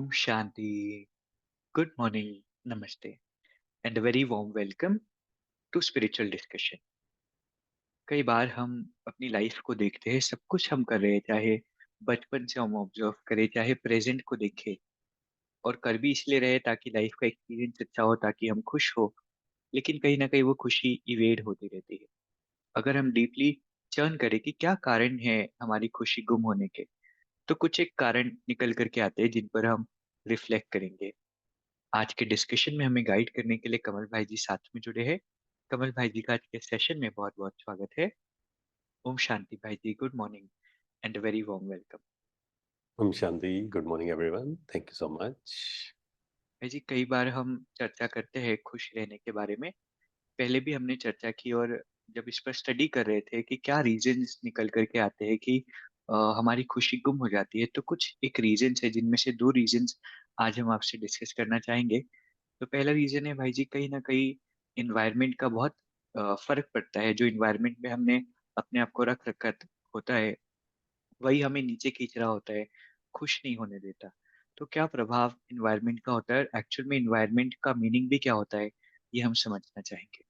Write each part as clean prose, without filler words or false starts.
Om Shanti, good morning, नमस्ते and very warm welcome to spiritual discussion. कई बार हम अपनी लाइफ को देखते हैं, सब कुछ हम कर रहे हैं, चाहे बचपन से हम ऑब्जर्व करें, चाहे प्रेजेंट को देखें और कर भी इसलिए रहे ताकि लाइफ का एक्सपीरियंस अच्छा हो, ताकि हम खुश हो। लेकिन कहीं ना कहीं वो खुशी इवेड होती रहती है। अगर हम डीपली चर्न करें कि क्या कारण है हमारी खुशी गुम होने के, तो कुछ एक कारण निकल करके आते हैं जिन पर हम रिफ्लेक्ट करेंगे। आज के डिस्कशन में हमें गाइड करने के लिए कमल भाई जी साथ में जुड़े हैं। कमल भाई जी का आज के सेशन में बहुत बहुत स्वागत है। ओम शांति भाई जी, good morning and very warm welcome. Om Shanti. Good morning everyone, thank you so much. भाई जी, कई बार हम चर्चा करते हैं खुश रहने के बारे में। पहले भी हमने चर्चा की, और जब इस पर स्टडी कर रहे थे कि क्या रीजंस निकल करके आते हैं कि हमारी खुशी गुम हो जाती है, तो कुछ एक रीजंस है जिनमें से दो रीजंस आज हम आपसे डिस्कस करना चाहेंगे। तो पहला रीजन है भाई जी, कहीं ना कहीं इन्वायरमेंट का बहुत फर्क पड़ता है। जो इन्वायरमेंट में हमने अपने आप को रख रखा होता है, वही हमें नीचे खींच रहा होता है, खुश नहीं होने देता। तो क्या प्रभाव इन्वायरमेंट का होता है, एक्चुअल में इन्वायरमेंट का मीनिंग भी क्या होता है, ये हम समझना चाहेंगे।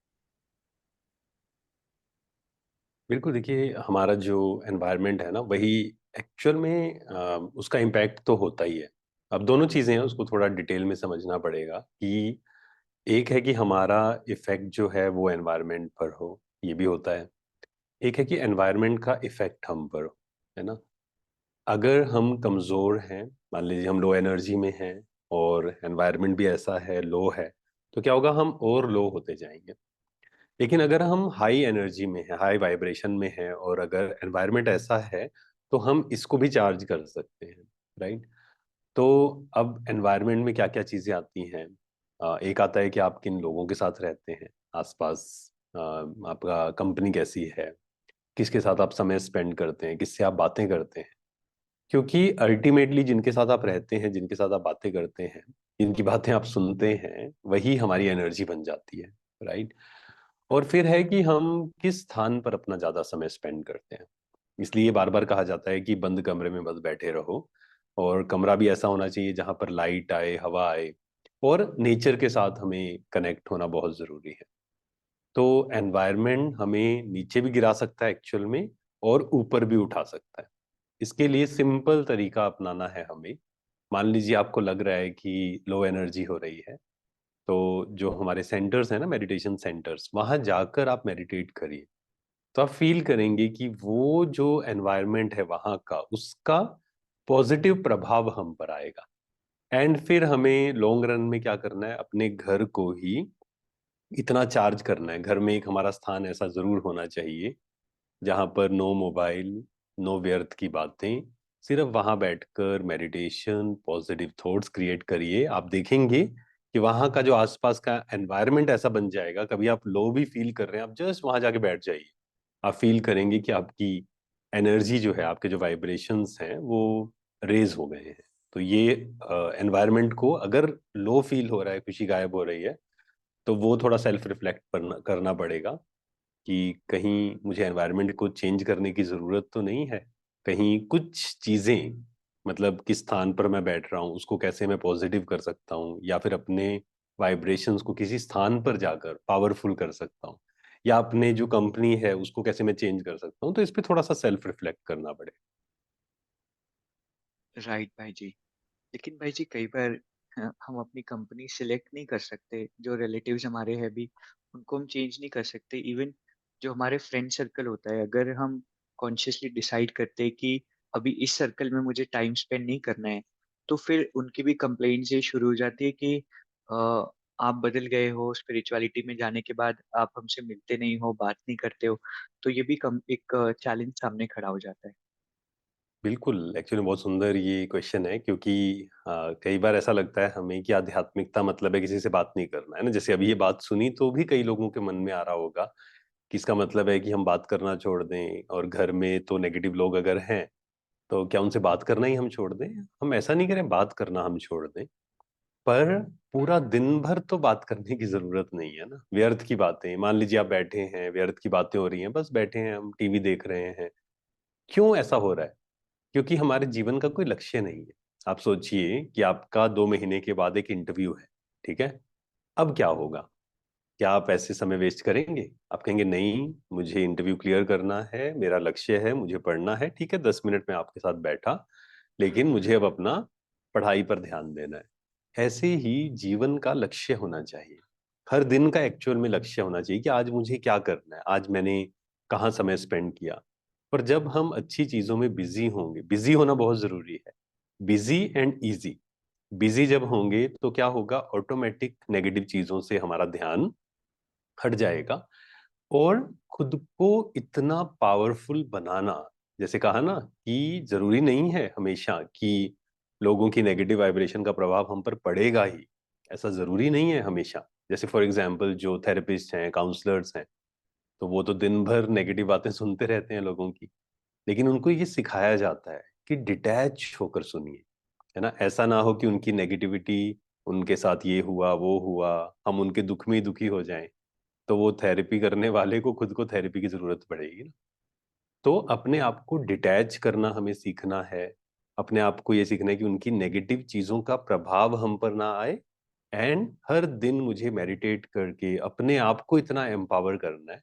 बिल्कुल, देखिए हमारा जो एनवायरनमेंट है ना, वही एक्चुअल में उसका इम्पैक्ट तो होता ही है। अब दोनों चीज़ें हैं, उसको थोड़ा डिटेल में समझना पड़ेगा कि एक है कि हमारा इफेक्ट जो है वो एनवायरनमेंट पर हो, ये भी होता है। एक है कि एनवायरनमेंट का इफेक्ट हम पर हो, है ना। अगर हम कमज़ोर हैं, मान लीजिए हम लो एनर्जी में हैं और एनवायरनमेंट भी ऐसा है, लो है, तो क्या होगा, हम और लो होते जाएंगे। लेकिन अगर हम हाई एनर्जी में है, हाई वाइब्रेशन में है, और अगर एनवायरनमेंट ऐसा है, तो हम इसको भी चार्ज कर सकते हैं। राइट। तो अब एनवायरनमेंट में क्या क्या चीज़ें आती हैं। एक आता है कि आप किन लोगों के साथ रहते हैं आसपास, आपका कंपनी कैसी है, किसके साथ आप समय स्पेंड करते हैं, किससे आप बातें करते हैं। क्योंकि अल्टीमेटली जिनके साथ आप रहते हैं, जिनके साथ आप बातें करते हैं, जिनकी बातें आप सुनते हैं, वही हमारी एनर्जी बन जाती है। राइट। और फिर है कि हम किस स्थान पर अपना ज्यादा समय स्पेंड करते हैं। इसलिए बार बार कहा जाता है कि बंद कमरे में बस बैठे रहो, और कमरा भी ऐसा होना चाहिए जहां पर लाइट आए, हवा आए, और नेचर के साथ हमें कनेक्ट होना बहुत जरूरी है। तो एनवायरनमेंट हमें नीचे भी गिरा सकता है एक्चुअल में, और ऊपर भी उठा सकता है। इसके लिए सिंपल तरीका अपनाना है हमें। मान लीजिए आपको लग रहा है कि लो एनर्जी हो रही है, तो जो हमारे सेंटर्स हैं ना, मेडिटेशन सेंटर्स, वहां जाकर आप मेडिटेट करिए। तो आप फील करेंगे कि वो जो एनवायरनमेंट है वहां का, उसका पॉजिटिव प्रभाव हम पर आएगा। एंड फिर हमें लॉन्ग रन में क्या करना है, अपने घर को ही इतना चार्ज करना है। घर में एक हमारा स्थान ऐसा जरूर होना चाहिए जहां पर नो मोबाइल, नो व्यर्थ की बातें, सिर्फ वहां बैठकर मेडिटेशन, पॉजिटिव थॉट्स क्रिएट करिए। आप देखेंगे कि वहां का जो आसपास का एनवायरनमेंट ऐसा बन जाएगा, कभी आप लो भी फील कर रहे हैं, आप जस्ट वहां जाके बैठ जाइए। आप फील करेंगे कि आपकी एनर्जी जो है, आपके जो वाइब्रेशंस हैं, वो रेज हो गए हैं। तो ये एनवायरनमेंट को अगर लो फील हो रहा है, खुशी गायब हो रही है, तो वो थोड़ा सेल्फ रिफ्लेक्ट करना करना पड़ेगा कि कहीं मुझे एनवायरनमेंट को चेंज करने की ज़रूरत तो नहीं है। कहीं कुछ चीज़ें, मतलब किस स्थान पर मैं बैठ रहा हूँ उसको कैसे मैं पॉजिटिव कर सकता हूँ, या फिर अपने वाइब्रेशंस को किसी स्थान पर जाकर पावरफुल कर सकता हूँ, या अपने जो कंपनी है उसको कैसे मैं चेंज कर सकता हूँ। तो इस पे थोड़ा सा सेल्फ रिफ्लेक्ट करना पड़ेगा। राइट भाई जी। लेकिन भाई जी, कई बार हम अपनी कंपनी सिलेक्ट नहीं कर सकते। जो रिलेटिव्स हमारे हैं भी, उनको हम चेंज नहीं कर सकते। इवन जो हमारे फ्रेंड सर्कल होता है, अगर हम कॉन्शियसली डिसाइड करते हैं कि अभी इस सर्कल में मुझे टाइम स्पेंड नहीं करना है, तो फिर उनकी भी कंप्लेंट्स ये शुरू हो जाती है कि अ, आप बदल गए हो, स्पिरिचुअलिटी में जाने के बाद आप हमसे मिलते नहीं हो, बात नहीं करते हो। तो ये भी एक चैलेंज सामने खड़ा हो जाता है। बिल्कुल, एक्चुअली बहुत सुंदर ये क्वेश्चन है, क्योंकि कई बार ऐसा लगता है हमें कि आध्यात्मिकता मतलब है किसी से बात नहीं करना, है ना। जैसे अभी ये बात सुनी तो भी कई लोगों के मन में आ रहा होगा कि इसका मतलब है कि हम बात करना छोड़ दें, और घर में तो नेगेटिव लोग अगर हैं तो क्या उनसे बात करना ही हम छोड़ दें। हम ऐसा नहीं करें, बात करना हम छोड़ दें, पर पूरा दिन भर तो बात करने की जरूरत नहीं है ना। व्यर्थ की बातें, मान लीजिए आप बैठे हैं, व्यर्थ की बातें हो रही हैं, बस बैठे हैं, हम टीवी देख रहे हैं। क्यों ऐसा हो रहा है? क्योंकि हमारे जीवन का कोई लक्ष्य नहीं है। आप सोचिए कि आपका 2 महीने के बाद एक इंटरव्यू है, ठीक है? अब क्या होगा? क्या आप ऐसे समय वेस्ट करेंगे? आप कहेंगे नहीं, मुझे इंटरव्यू क्लियर करना है, मेरा लक्ष्य है, मुझे पढ़ना है, ठीक है 10 मिनट में आपके साथ बैठा, लेकिन मुझे अब अपना पढ़ाई पर ध्यान देना है। ऐसे ही जीवन का लक्ष्य होना चाहिए। हर दिन का एक्चुअल में लक्ष्य होना चाहिए कि आज मुझे क्या करना है, आज मैंने कहाँ समय स्पेंड किया। पर जब हम अच्छी चीजों में बिजी होंगे, बिजी होना बहुत जरूरी है, बिजी एंड इजी। बिजी जब होंगे तो क्या होगा, ऑटोमेटिक नेगेटिव चीजों से हमारा ध्यान हट जाएगा। और खुद को इतना पावरफुल बनाना, जैसे कहा ना कि जरूरी नहीं है हमेशा कि लोगों की नेगेटिव वाइब्रेशन का प्रभाव हम पर पड़ेगा ही, ऐसा जरूरी नहीं है हमेशा। जैसे फॉर एग्जांपल जो थेरेपिस्ट हैं, काउंसलर्स हैं, तो वो तो दिन भर नेगेटिव बातें सुनते रहते हैं लोगों की, लेकिन उनको ये सिखाया जाता है कि डिटैच होकर सुनिए, है ना? ऐसा ना हो कि उनकी नेगेटिविटी, उनके साथ ये हुआ वो हुआ, हम उनके दुख में ही दुखी हो जाएं, तो वो थेरेपी करने वाले को खुद को थेरेपी की जरूरत पड़ेगी ना। तो अपने आप को डिटैच करना हमें सीखना है। अपने आप को ये सीखना है कि उनकी नेगेटिव चीजों का प्रभाव हम पर ना आए। एंड हर दिन मुझे मेडिटेट करके अपने आप को इतना एम्पावर करना है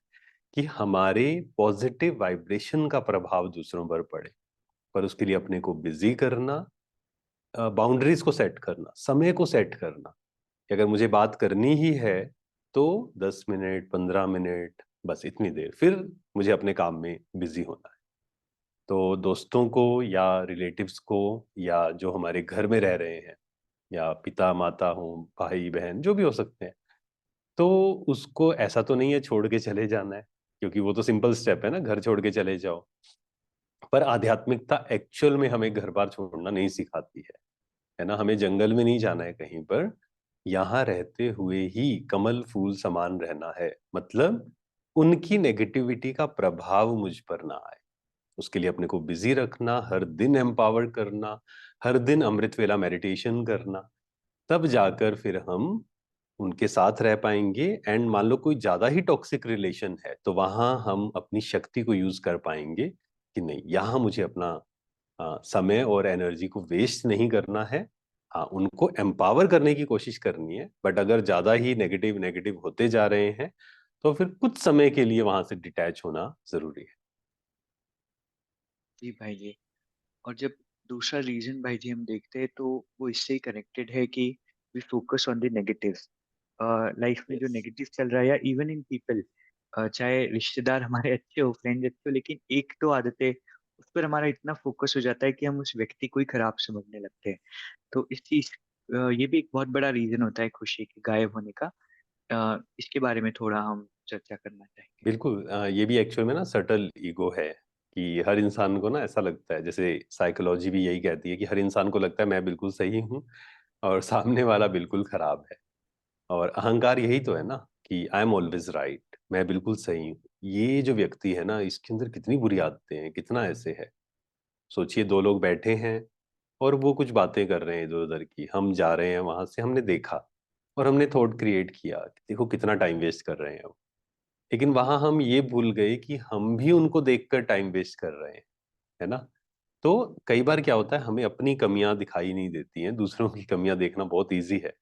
कि हमारे पॉजिटिव वाइब्रेशन का प्रभाव दूसरों पर पड़े। पर उसके लिए अपने को बिजी करना, बाउंड्रीज को सेट करना, समय को सेट करना कि अगर मुझे बात करनी ही है तो 10 मिनट 15 मिनट, बस इतनी देर, फिर मुझे अपने काम में बिजी होना है। तो दोस्तों को या रिलेटिव्स को, या जो हमारे घर में रह रहे हैं, या पिता माता हो, भाई बहन जो भी हो सकते हैं, तो उसको ऐसा तो नहीं है छोड़ के चले जाना है, क्योंकि वो तो सिंपल स्टेप है ना, घर छोड़ के चले जाओ। पर आध्यात्मिकता एक्चुअल में हमें घर बार छोड़ना नहीं सिखाती है ना? हमें जंगल में नहीं जाना है कहीं पर, यहाँ रहते हुए ही कमल फूल समान रहना है। मतलब उनकी नेगेटिविटी का प्रभाव मुझ पर ना आए, उसके लिए अपने को बिजी रखना, हर दिन एम्पावर करना, हर दिन अमृत वेला मेडिटेशन करना, तब जाकर फिर हम उनके साथ रह पाएंगे। एंड मान लो कोई ज्यादा ही टॉक्सिक रिलेशन है, तो वहां हम अपनी शक्ति को यूज कर पाएंगे कि नहीं, यहाँ मुझे अपना समय और एनर्जी को वेस्ट नहीं करना है। हाँ, उनको एम्पावर करने की कोशिश करनी है, बट अगर ज्यादा ही नेगेटिव नेगेटिव होते जा रहे हैं तो फिर कुछ समय के लिए वहां से डिटैच होना जरूरी है। जी भाई जी। और जब दूसरा रीजन भाई जी हम देखते हैं तो वो इससे ही कनेक्टेड है कि we focus on the negative. Life में जो यस, नेगेटिव चल रहा है या इवन इन पीपल, चाहे रिश्तेदार हमारे अच्छे हो, फ्रेंड अच्छे हो, लेकिन एक तो आदतें, उस पर हमारा इतना फोकस हो जाता है कि हम उस व्यक्ति को ही खराब समझने लगते हैं। तो इस चीज, ये भी एक बहुत बड़ा रीजन होता है खुशी के गायब होने का। इसके बारे में थोड़ा हम चर्चा करना चाहेंगे। बिल्कुल। ये भी एक्चुअल में ना सटल ईगो है कि हर इंसान को ना ऐसा लगता है, जैसे साइकोलॉजी भी यही कहती है कि हर इंसान को लगता है मैं बिल्कुल सही हूँ और सामने वाला बिल्कुल खराब है। और अहंकार यही तो है ना कि आई एम ऑलवेज राइट, मैं बिल्कुल सही हूँ। ये जो व्यक्ति है ना, इसके अंदर कितनी बुरी आदतें हैं, कितना ऐसे है। सोचिए, दो लोग बैठे हैं और वो कुछ बातें कर रहे हैं इधर उधर की, हम जा रहे हैं वहां से, हमने देखा और हमने थॉट क्रिएट किया कि देखो कितना टाइम वेस्ट कर रहे हैं वो। लेकिन वहां हम ये भूल गए कि हम भी उनको देखकर टाइम वेस्ट कर रहे हैं, है ना? तो कई बार क्या होता है, हमें अपनी कमियां दिखाई नहीं देती हैं, दूसरों की कमियां देखना बहुत इजी है।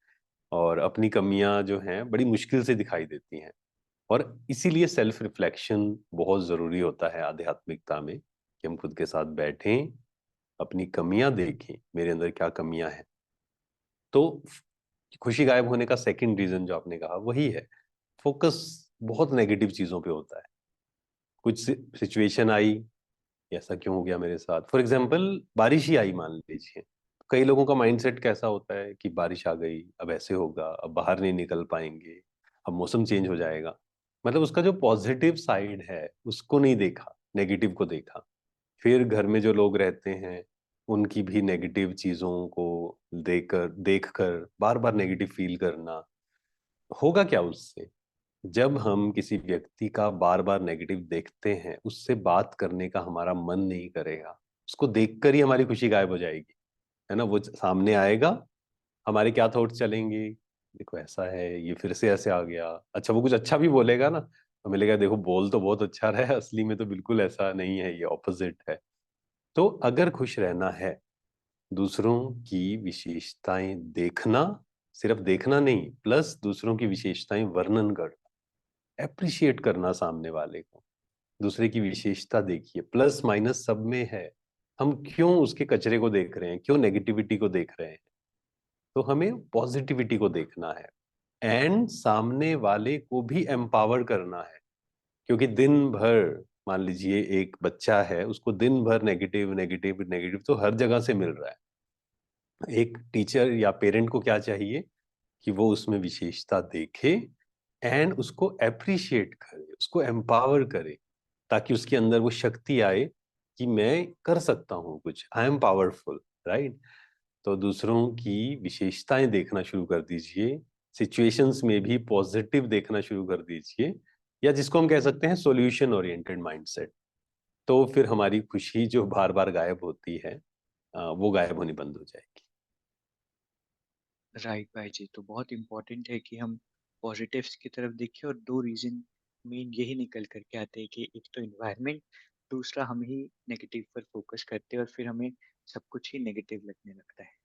और अपनी कमियां जो हैं बड़ी मुश्किल से दिखाई देती हैं। और इसीलिए सेल्फ रिफ्लेक्शन बहुत जरूरी होता है आध्यात्मिकता में, कि हम खुद के साथ बैठें, अपनी कमियां देखें, मेरे अंदर क्या कमियां हैं। तो खुशी गायब होने का सेकंड रीजन जो आपने कहा वही है, फोकस बहुत नेगेटिव चीजों पे होता है। कुछ सिचुएशन आई, ऐसा क्यों हो गया मेरे साथ, फॉर एग्जाम्पल बारिश ही आई मान लीजिए। कई लोगों का माइंडसेट कैसा होता है कि बारिश आ गई, अब ऐसे होगा, अब बाहर नहीं निकल पाएंगे, अब मौसम चेंज हो जाएगा। मतलब उसका जो पॉजिटिव साइड है उसको नहीं देखा, नेगेटिव को देखा। फिर घर में जो लोग रहते हैं उनकी भी नेगेटिव चीजों को देखकर देखकर बार बार नेगेटिव फील करना, होगा क्या उससे? जब हम किसी व्यक्ति का बार बार नेगेटिव देखते हैं, उससे बात करने का हमारा मन नहीं करेगा, उसको देखकर ही हमारी खुशी गायब हो जाएगी, है ना? वो सामने आएगा, हमारे क्या थॉट चलेंगे, देखो ऐसा है, ये फिर से ऐसे आ गया। अच्छा, वो कुछ अच्छा भी बोलेगा ना, तो मिलेगा देखो बोल तो बहुत अच्छा रहा है, असली में तो बिल्कुल ऐसा नहीं है, ये ऑपोजिट है। तो अगर खुश रहना है दूसरों की विशेषताएं देखना, सिर्फ देखना नहीं, प्लस दूसरों की विशेषताएं वर्णन करना, एप्रिशिएट करना सामने वाले को। दूसरे की विशेषता देखिए, प्लस माइनस सब में है। हम क्यों उसके कचरे को देख रहे हैं, क्यों नेगेटिविटी को देख रहे हैं? तो हमें पॉजिटिविटी को देखना है एंड सामने वाले को भी एम्पावर करना है। क्योंकि दिन भर, मान लीजिए एक बच्चा है, उसको दिन भर नेगेटिव नेगेटिव नेगेटिव तो हर जगह से मिल रहा है। एक टीचर या पेरेंट को क्या चाहिए कि वो उसमें विशेषता देखे एंड उसको अप्रिशिएट करे, उसको एम्पावर करे, ताकि उसके अंदर वो शक्ति आए कि मैं कर सकता हूँ कुछ, आई एम पावरफुल, राइट? तो दूसरों की विशेषताएं देखना शुरू कर दीजिए, सिचुएशंस में भी पॉजिटिव देखना शुरू कर दीजिए, या जिसको हम कह सकते हैं सॉल्यूशन ओरिएंटेड माइंडसेट। तो फिर हमारी खुशी जो बार बार गायब होती है, वो गायब होनी बंद हो जाएगी। राइट भाई जी, तो बहुत इम्पोर्टेंट है कि हम पॉजिटिव्स की तरफ देखें, और दो रीजन मेन यही निकल करके आते हैं कि एक तो इन्वायरमेंट, दूसरा हम ही नेगेटिव पर फोकस करते हैं और फिर हमें सब कुछ ही नेगेटिव लगने लगता है।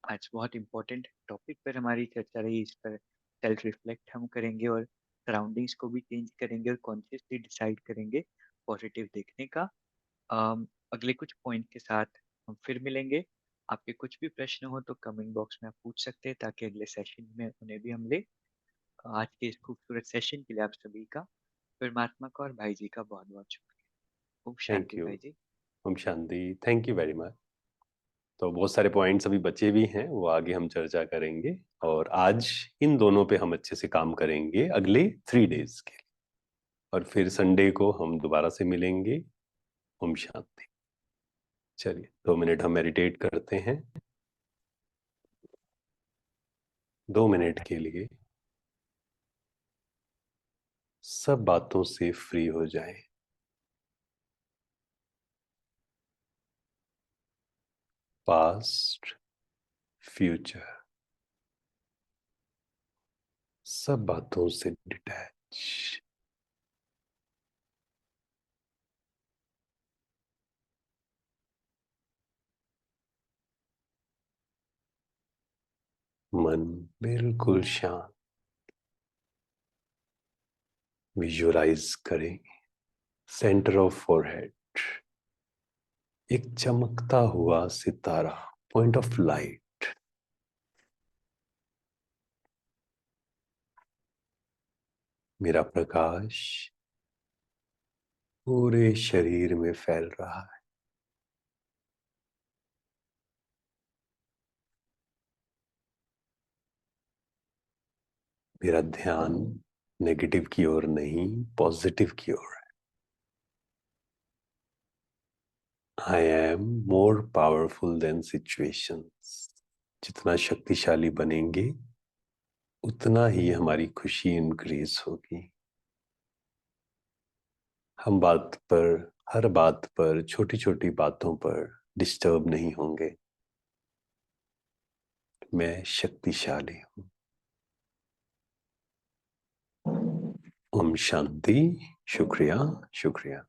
आज बहुत इम्पोर्टेंट टॉपिक पर हमारी चर्चा रही, इस पर सेल्फ रिफ्लेक्ट हम करेंगे और सराउंडिंग्स को भी चेंज करेंगे और कॉन्शियसली डिसाइड करेंगे पॉजिटिव देखने का। अगले कुछ पॉइंट के साथ हम फिर मिलेंगे। आपके कुछ भी प्रश्न हो तो कमेंट बॉक्स में आप पूछ सकते हैं, ताकि अगले सेशन में उन्हें भी हम ले। आज के इस खूबसूरत सेशन के लिए आप सभी का, परमात्मा का और भाई जी का बहुत बहुत शुक्रिया। Om thank Shanti you. भाई जी। Om Shanti. Thank you very much. तो बहुत सारे पॉइंट्स अभी बचे भी हैं, वो आगे हम चर्चा करेंगे। और आज इन दोनों पे हम अच्छे से काम करेंगे अगले 3 डेज के लिए, और फिर संडे को हम दोबारा से मिलेंगे। ओम शांति। चलिए 2 मिनट हम मेडिटेट करते हैं। 2 मिनट के लिए सब बातों से फ्री हो जाएं। पास्ट, फ्यूचर, सब बातों से डिटैच। मन बिल्कुल शांत। विजुअलाइज करें सेंटर ऑफ फोरहेड एक चमकता हुआ सितारा, पॉइंट ऑफ लाइट। मेरा प्रकाश पूरे शरीर में फैल रहा है। मेरा ध्यान नेगेटिव की ओर नहीं, पॉजिटिव की ओर है। I am more powerful than situations. जितना शक्तिशाली बनेंगे, उतना ही हमारी खुशी इंक्रीज होगी। हम हर बात पर, छोटी छोटी बातों पर डिस्टर्ब नहीं होंगे। मैं शक्तिशाली हूँ। ओम शांति। शुक्रिया। शुक्रिया।